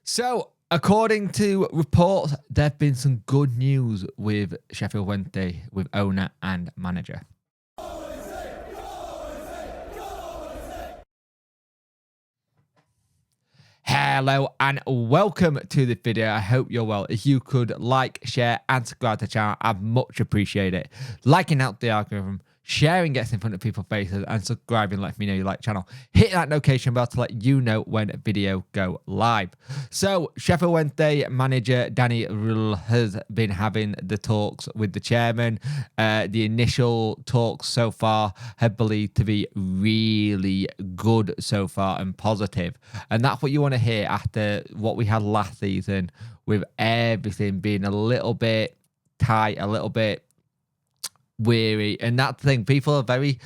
So, according to reports, there have been some good news with Sheffield Wednesday, with owner and manager. Hello and welcome to the video. I hope you're well. If you could like, share and subscribe to the channel, I'd much appreciate it. Liking out the algorithm, sharing gets in front of people's faces, and subscribing lets me know you like the channel. Hit that notification bell to let you know when a video go live. So Sheffield Wednesday manager Danny Rule has been having the talks with the chairman. The initial talks so far have believed to be really good so far and positive. And that's what you want to hear after what we had last season, with everything being a little bit tight, a little bit weary. And that thing, people are very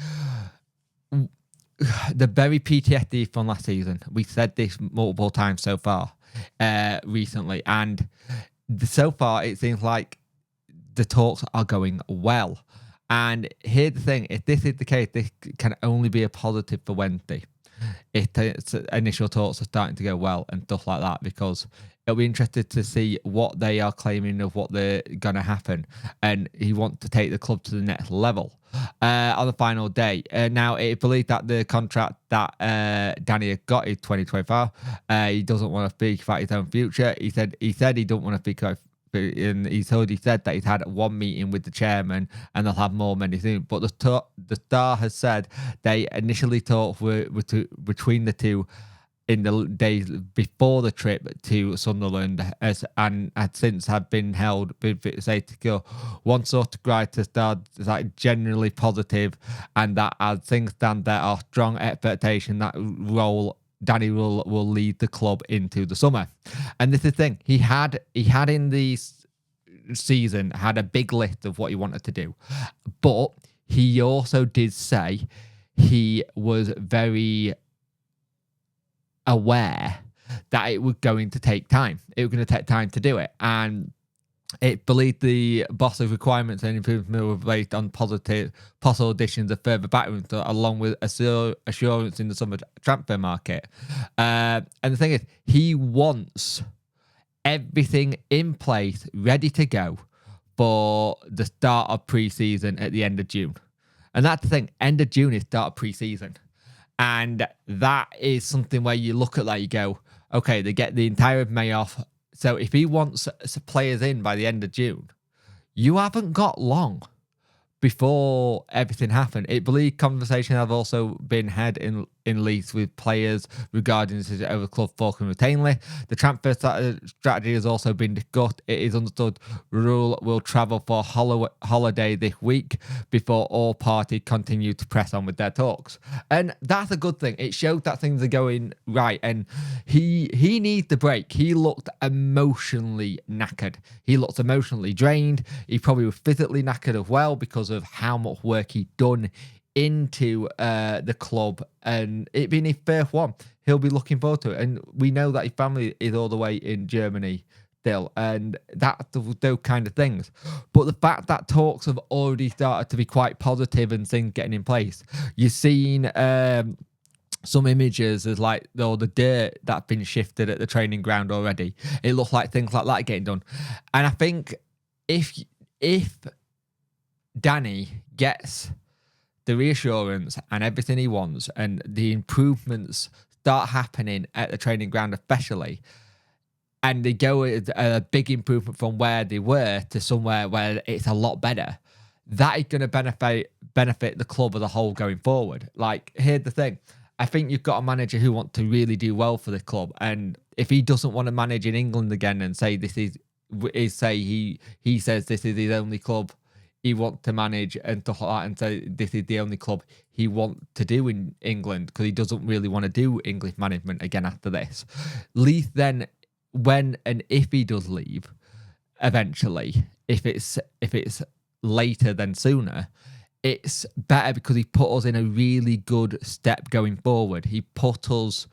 PTSD from last season. We said this multiple times so far recently, and so far it seems like the talks are going well. And here's the thing, if this is the case, this can only be a positive for Wednesday if its initial talks are starting to go well and stuff like that, because it'll be interesting to see what they are claiming of what they're going to happen. And he wants to take the club to the next level on the final day. Now, it believed that the contract that Danny had got is 2025. He doesn't want to speak about his own future. He said he don't want to speak about, and he's already said that he's had one meeting with the chairman and they'll have more many soon. But the Star has said they initially talked between the two in the days before the trip to Sunderland, and had since have been held, say, to go. One sort of guide to Star is like generally positive, and that as things stand, there are strong expectation that Danny will lead the club into the summer. And this is the thing, he had in the season had a big list of what he wanted to do, but he also did say he was very aware that it was going to take time. It was going to take time to do it, and it believed the boss's requirements and improvements were based on possible additions of further backroom, along with assurance in the summer transfer market. And the thing is, he wants everything in place, ready to go for the start of pre-season at the end of June. And that's the thing, end of June is start of pre-season. And that is something where you look at that, you go, okay, they get the entire May off. So if he wants players in by the end of June, you haven't got long before everything happened. It believe conversations have also been had in Leeds with players regarding this over club Falcon routinely. The transfer strategy has also been discussed. It is understood Rule will travel for holiday this week before all parties continue to press on with their talks. And that's a good thing. It shows that things are going right, and he needs the break. He looked emotionally knackered. He looked emotionally drained. He probably was physically knackered as well because of how much work he'd done into the club, and it being his first one, he'll be looking forward to it. And we know that his family is all the way in Germany still, and that's those kind of things. But the fact that talks have already started to be quite positive and things getting in place, you've seen some images as like the dirt that's been shifted at the training ground already. It looks like things like that getting done. And I think if Danny gets the reassurance and everything he wants, and the improvements start happening at the training ground especially, and they go a big improvement from where they were to somewhere where it's a lot better, that is going to benefit the club as a whole going forward. Like, here's the thing, I think you've got a manager who wants to really do well for the club, and if he doesn't want to manage in England again and say this is he says this is his only club he wants to manage and stuff like that, and so this is the only club he wants to do in England because he doesn't really want to do English management again after this. Leith then, when and if he does leave eventually, if it's later than sooner, it's better because he put us in a really good step going forward. He put us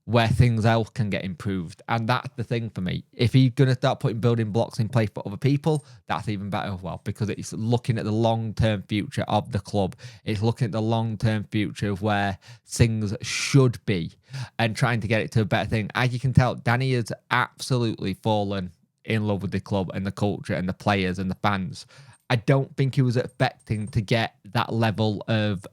where things else can get improved. And that's the thing for me. If he's going to start putting building blocks in place for other people, that's even better as well, because it's looking at the long-term future of the club. It's looking at the long-term future of where things should be and trying to get it to a better thing. As you can tell, Danny has absolutely fallen in love with the club and the culture and the players and the fans. I don't think he was expecting to get that level of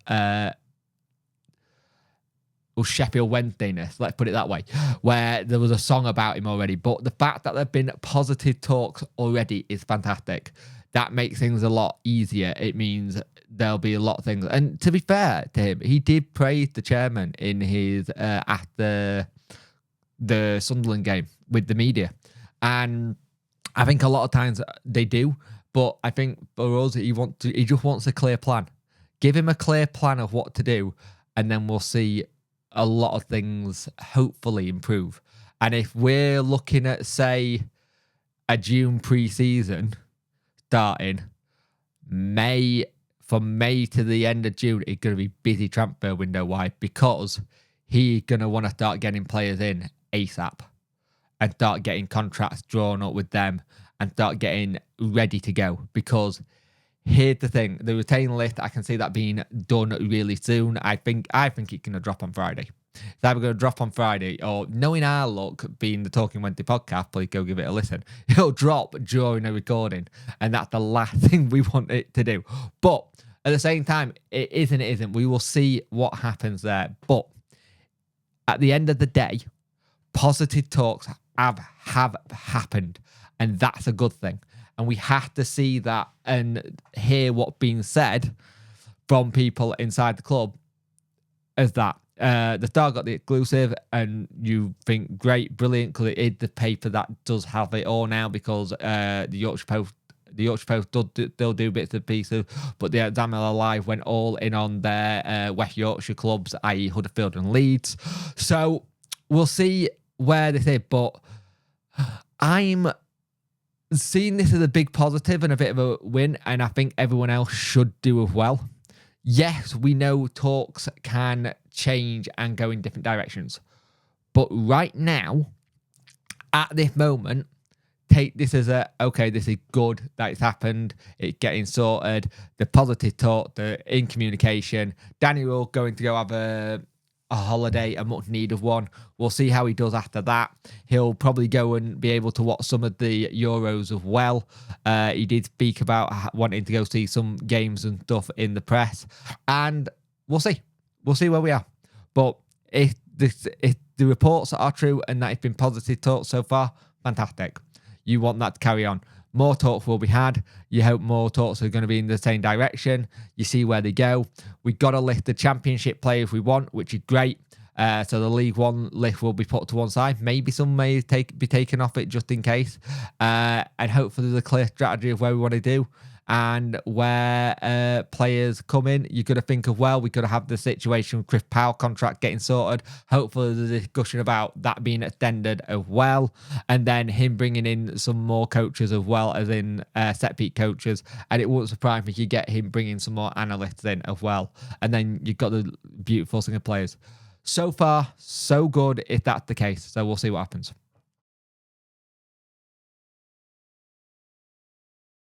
Sheffield Wednesday-ness, let's put it that way, where there was a song about him already. But the fact that there have been positive talks already is fantastic. That makes things a lot easier. It means there'll be a lot of things. And to be fair to him, he did praise the chairman in his after the Sunderland game with the media. And I think a lot of times they do. But I think for us, he just wants a clear plan. Give him a clear plan of what to do, and then we'll see a lot of things hopefully improve. And if we're looking at, say, a June pre-season starting, from May to the end of June, it's going to be busy transfer window. Why? Because he's going to want to start getting players in ASAP and start getting contracts drawn up with them and start getting ready to go. Because here's the thing, the retain list, I can see that being done really soon. I think it's going to drop on Friday. It's either going to drop on Friday, or knowing our luck, being the Talking Wednesday podcast, please go give it a listen. It'll drop during a recording, and that's the last thing we want it to do. But at the same time, it isn't. We will see what happens there. But at the end of the day, positive talks have happened, and that's a good thing. And we have to see that and hear what's being said from people inside the club as that. The Star got the exclusive, and you think, great, brilliant, because it is the paper that does have it all now, because the Yorkshire Post they'll do bits and pieces, but the Examiner Live went all in on their West Yorkshire clubs, i.e. Huddersfield and Leeds. So we'll see where this is, but I'm seeing this as a big positive and a bit of a win, and I think everyone else should do as well. Yes, we know talks can change and go in different directions, but right now, at this moment, take this as okay, this is good that it's happened, it's getting sorted, the positive talk, the in communication. Daniel going to go have a holiday, a much needed one. We'll see how he does after that. He'll probably go and be able to watch some of the Euros as well. He did speak about wanting to go see some games and stuff in the press, and we'll see where we are. But if the reports are true and that it's been positive talk so far, fantastic. You want that to carry on. More talks will be had. You hope more talks are going to be in the same direction. You see where they go. We've got a list of championship players we want, which is great. So the League One list will be put to one side. Maybe some may be taken off it just in case. And hopefully there's a clear strategy of where we want to do. And where players come in, you've got to think of, well, we've got to have the situation with Chris Powell contract getting sorted. Hopefully there's a discussion about that being extended as well. And then him bringing in some more coaches as well, as in set piece coaches. And it wouldn't surprise me if you get him bringing some more analysts in as well. And then you've got the beautiful thing of players. So far, so good if that's the case. So we'll see what happens.